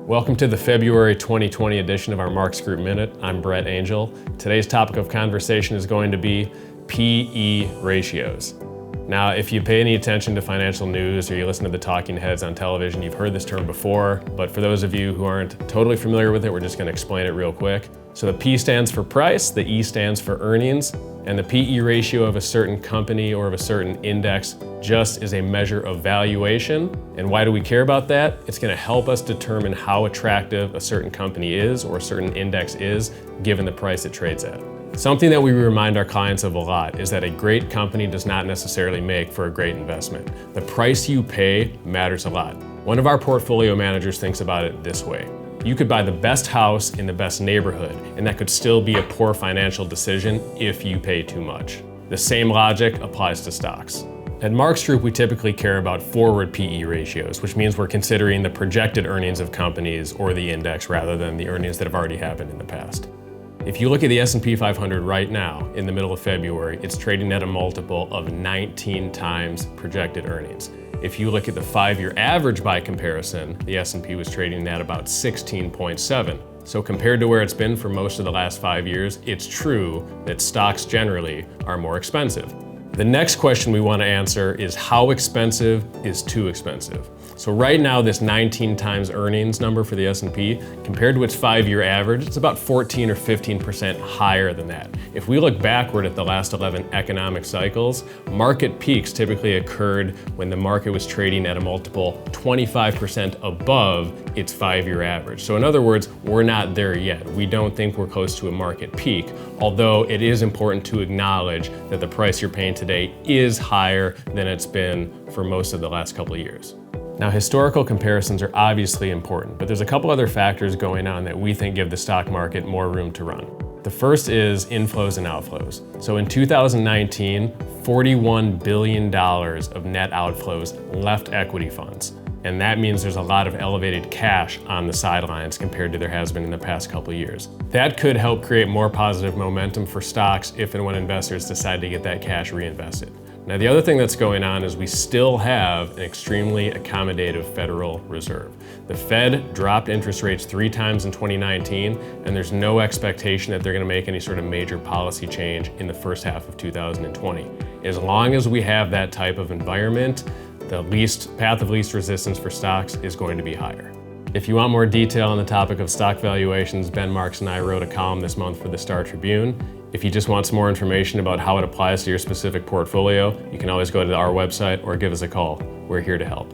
Welcome to the February 2020 edition of our Marks Group Minute. I'm Brett Angel. Today's topic of conversation is going to be PE ratios. Now, if you pay any attention to financial news or you listen to the talking heads on television, you've heard this term before, but for those of you who aren't totally familiar with it, we're just going to explain it real quick. So the P stands for price, the E stands for earnings, and the PE ratio of a certain company or of a certain index just is a measure of valuation. And why do we care about that? It's going to help us determine how attractive a certain company is or a certain index is given the price it trades at. Something that we remind our clients of a lot is that a great company does not necessarily make for a great investment. The price you pay matters a lot. One of our portfolio managers thinks about it this way. You could buy the best house in the best neighborhood, and that could still be a poor financial decision if you pay too much. The same logic applies to stocks. At Marks Group, we typically care about forward PE ratios, which means we're considering the projected earnings of companies or the index rather than the earnings that have already happened in the past. If you look at the S&P 500 right now, in the middle of February, it's trading at a multiple of 19 times projected earnings. If you look at the 5-year average by comparison, the S&P was trading at about 16.7. So compared to where it's been for most of the last 5 years, it's true that stocks generally are more expensive. The next question we want to answer is how expensive is too expensive? So right now, this 19 times earnings number for the S&P, compared to its 5-year average, it's about 14 or 15% higher than that. If we look backward at the last 11 economic cycles, market peaks typically occurred when the market was trading at a multiple 25% above its 5-year average. So in other words, we're not there yet. We don't think we're close to a market peak, although it is important to acknowledge that the price you're paying today is higher than it's been for most of the last couple of years. Now, historical comparisons are obviously important, but there's a couple other factors going on that we think give the stock market more room to run. The first is inflows and outflows. So in 2019, $41 billion of net outflows left equity funds. And that means there's a lot of elevated cash on the sidelines compared to there has been in the past couple of years. That could help create more positive momentum for stocks if and when investors decide to get that cash reinvested. Now, the other thing that's going on is we still have an extremely accommodative Federal Reserve. The Fed dropped interest rates 3 times in 2019, and there's no expectation that they're going to make any sort of major policy change in the first half of 2020. As long as we have that type of environment, the path of least resistance for stocks is going to be higher. If you want more detail on the topic of stock valuations, Ben Marks and I wrote a column this month for the Star Tribune. If you just want some more information about how it applies to your specific portfolio, you can always go to our website or give us a call. We're here to help.